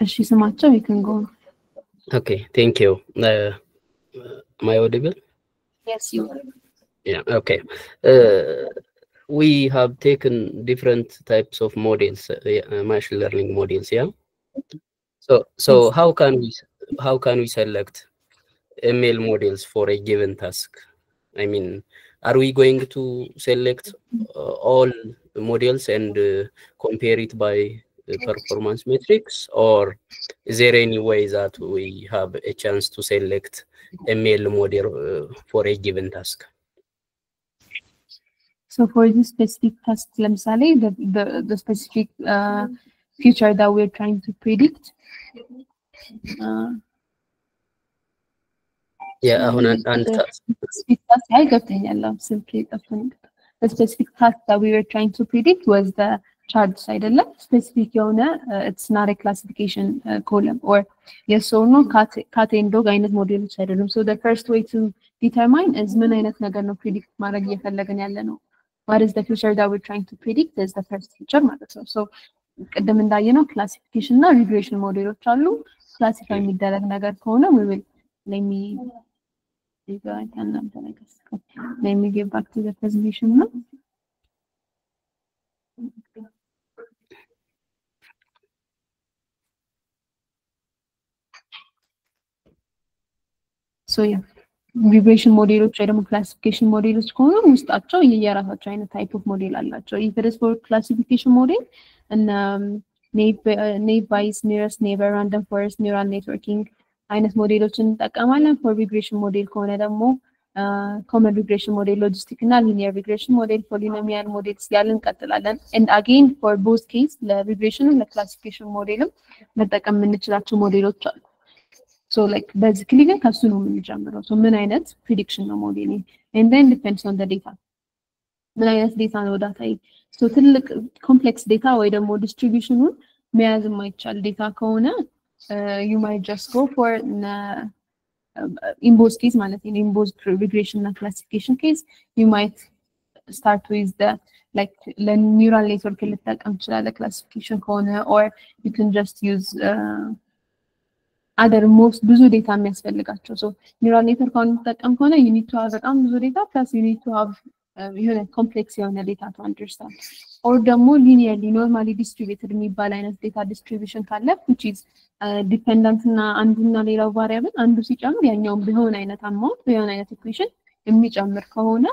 Samacha, we can go. Okay, thank you. Am I audible? Yes, you are. Yeah, okay. We have taken different types of models, machine learning models, yeah? So yes. How can we select ML models for a given task? I mean, are we going to select all models and compare it by performance metrics, or is there any way that we have a chance to select ML model for a given task? So for this specific task, Lamsale, the specific future that we're trying to predict. The specific task that we were trying to predict was the charge side. Specific it's not a classification column, or yes or no cat and dog model. So the first way to determine is predict what is the future that we're trying to predict is the first feature. So classification and regression model classify we will let me get back to the presentation now. So yeah, regression model classification model type of model. If it is for classification model, and naive Bayes, nearest neighbor, random forest, neural networking model for regression model common regression model, logistic and linear regression model, polynomial models and again for both case the regression and the classification model model. So like basically so prediction modeling, and then depends on the data. Data so complex data or the more distribution data you might just go for in both case, in both regression and classification case, you might start with the neural network classification corner, or you can just use other most ብዙ data የሚያስፈልጋቸው. So neural network corner, you need to have ብዙ data, plus you need to have complex data to understand. Or the more linearly normally distributed data distribution which is dependent na አንዱና ሌላው variable አንዱ ሲጨምር ያኛው በሆነ አይነት amount በሆነ አይነት equation የሚጨምር ከሆነ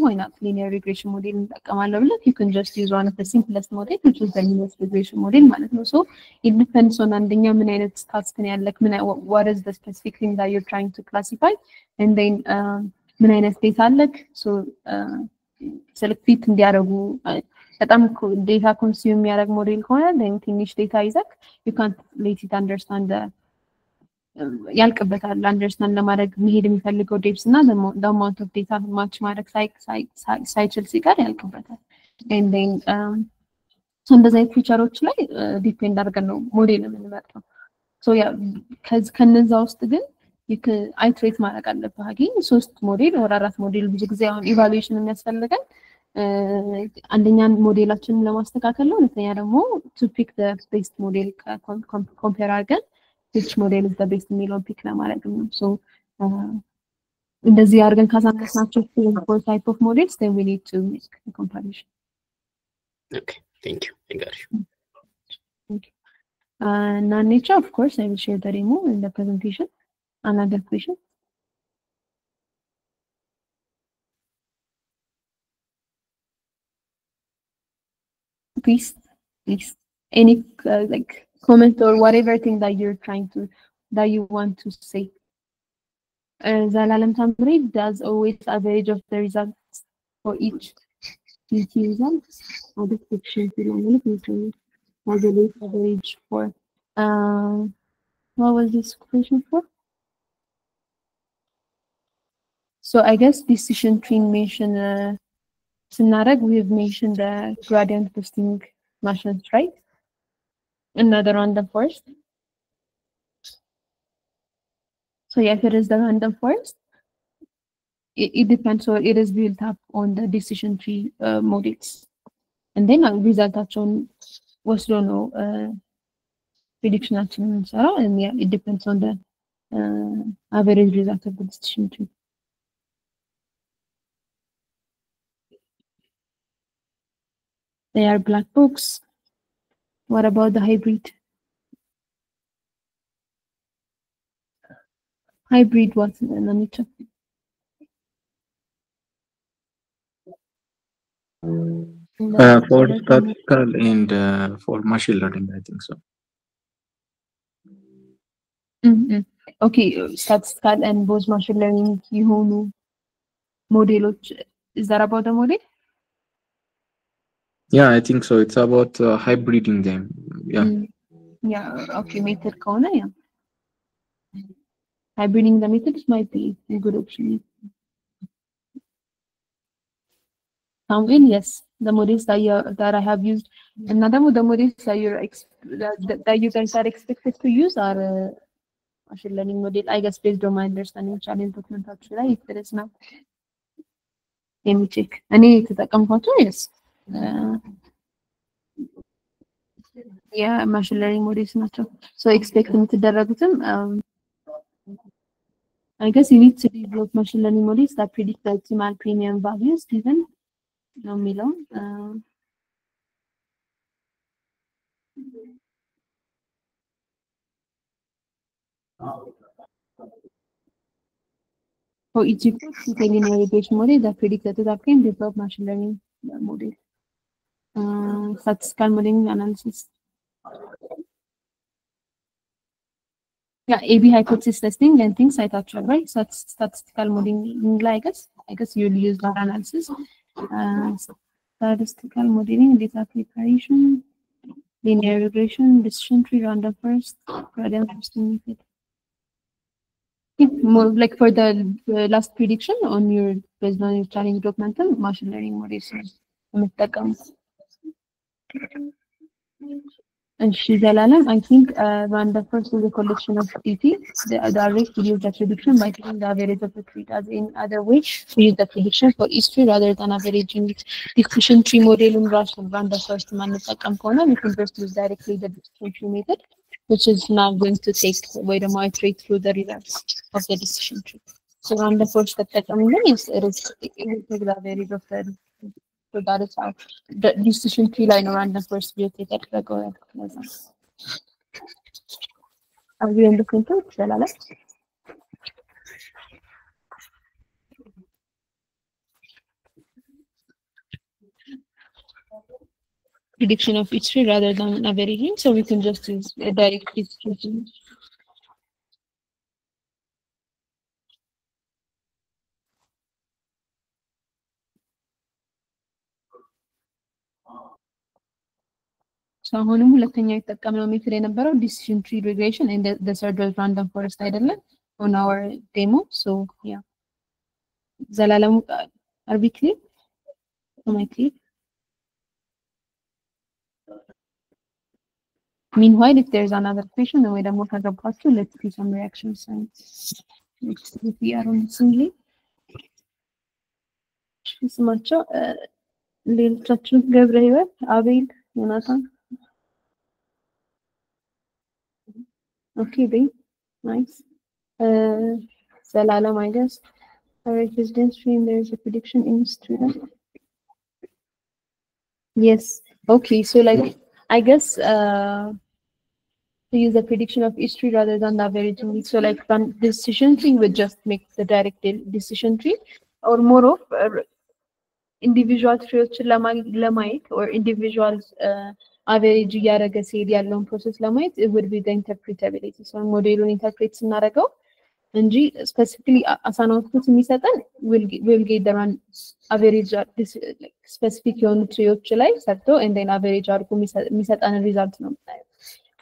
why not linear regression model እንጠቀማለን ብለን you can just use one of the simplest model, which is the linear regression model ማለት ነው. So it depends on አንደኛ ምን አይነት task ነው ያለክ what is the specific thing that you're trying to classify, and then ምን አይነት data አለክ. So select fit እንዲያደርጉ በጣም data consume የሚያደርግ ሞዴል ከሆነ then ትንሽ data ይዘክ you can't let it understand the ያልቅበታል አንደርስታንድ ለማድረግ መሄድ የሚፈልገው ዴፕስ እና the amount of data ማች ማድረግ ሳይችል ሲቀር ያልቅበታል። and then so እንደዚህ አይነት ፊቸሮች ላይ ዲፔንድ አድርገን ነው ሞዴል የምንመርጠው። so ያ ከነዛ ውስጥ ግን አይትሬት ማድረግ አለብህ። አገኝ ሶስት ሞዴል ወደ አራት ሞዴል ብዙ ጊዜ አሁን ኢቫሉዌሽን የሚያስፈልገን አንደኛ ሞዴላችንን ለማስተካከል ነው። ሁለተኛ ደግሞ to pick the best model compare አድርገን which model is the best የሚለውን ፒክ ለማድረግ ነው። so እንደዚህ አድርገን ካሳነስናቸው four type of models, then we need to make a comparison. Okay, thank you. I got you. Non-nature, of course, I will share the demo in the presentation. Another question. Please. Any like comment or whatever thing that you're trying to, that you want to say. Zalalam Tamri does always average of the results for each results. Or the fiction has a weight average for. What was this question for? So I guess decision tree mention Sinarag, we've mentioned the gradient boosting machines, right? Another random forest. So yeah, if it is the random forest, it depends, so it is built up on the decision tree models. And then result on was don't know prediction action, and yeah, it depends on the average result of the decision tree. They are black box. What about the hybrid? Hybrid what? Namita? For statistical and for machine learning, I think so. Okay, statistical and both machine learning የሆኑ ሞዴሎች, is that about the model? Yeah, I think so. It's about hybriding them. Yeah. Yeah, okay, method ከሆነ yeah. Hybriding the methods might be a good option. Yes, the models that I have used, and the models that you guys are expected to use are machine learning model, I guess, based on my understanding. Challenge document actually, if there is not. Let me check. Any yes. Yeah, machine learning models not. So expect them to develop them. I guess you need to develop machine learning models that predict the optimal premium values given. No Milo. For each linear regression model that predicts the top can develop machine learning model. Statistical modeling analysis. Yeah, AB hypothesis testing and things like that, right? Statistical modeling, I guess you'll use that analysis. Statistical modeling, data preparation, linear regression, decision tree, random forest, gradient boosting method. More like for the last prediction on your based on your training documentum, machine learning models. And Shizalalam, I think random forest is a collection of DT. The array to use the prediction by taking the average of the tree. As in other way, to use the prediction for each tree rather than averaging decision tree model in random forest component, we can just use directly the decision tree method, which is now going to take way to iterate through the results of the decision tree. So random forest that it will take the average of the. So that is how the decision tree line random forest will take that. Are we in the printer? Prediction of each tree rather than averaging, so we can just use a direct distribution. So አሁንም ሁለተኛ የተጠቀምነው ሜትድ የነበረው decision tree regression and the third was random forest አይደለም on our demo. So yeah, ዘላለም are we clear? Am I clear? Meanwhile, if there's another question, then we don't have to pass to. Let's see some reactions and let's see if we are on singly. ስማቸው ሌሎቻችን ገብረ ህይወት፣ አቤል፣ ዮናታን። Okay, babe. Nice. Zalalam, I guess. average residence stream, there is a prediction in stream. Yes. Okay. So like, I guess to use a prediction of each tree rather than the average. So like from decision tree would just make the direct decision tree, or more of individual trees lamite or individual average ያረገ ሲሄድ ያለውን ፕሮሰስ ለማየት it would be the interpretability. So ሞዴሉን ኢንተርፕሬት ስናደርገው እንጂ ስፔሲፊካሊ አሳይን አውትፑት የሚሰጠን will get the run average like specific የሆኑ ትሪዎች ላይ ሰርቶ and then average አድርጎ የሚሰጠን ሪዛልት ነው የምናየው.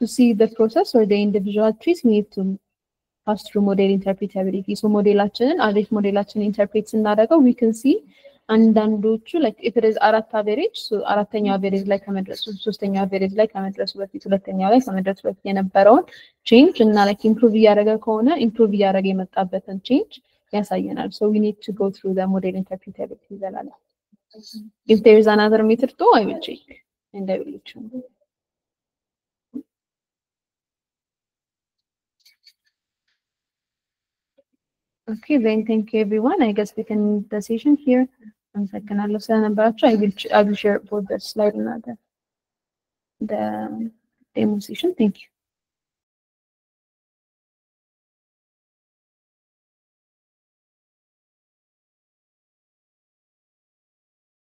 To see the process or the individual trees we need to pass through model interpretability. So ሞዴላችንን አቬሬጅ ሞዴላችንን ኢንተርፕሬት ስናደርገው we can see አንዳንዶቹ like if it is አራት average so አራተኛው average ላይ ከመድረሱ ሶስተኛው average ላይ ከመድረሱ በፊት ሁለተኛው ላይ ከመድረሱ በፊት የነበረውን change እና like improve እያደረገ ከሆነ improve እያደረገ የመጣበትን change ያሳየናል. So we need to go through the model interpretability ይላል. If there is another method too, I will check and I will let you know. Okay, then thank you everyone. I guess we can end the session here. I will share both the slide and the demo session. Thank you.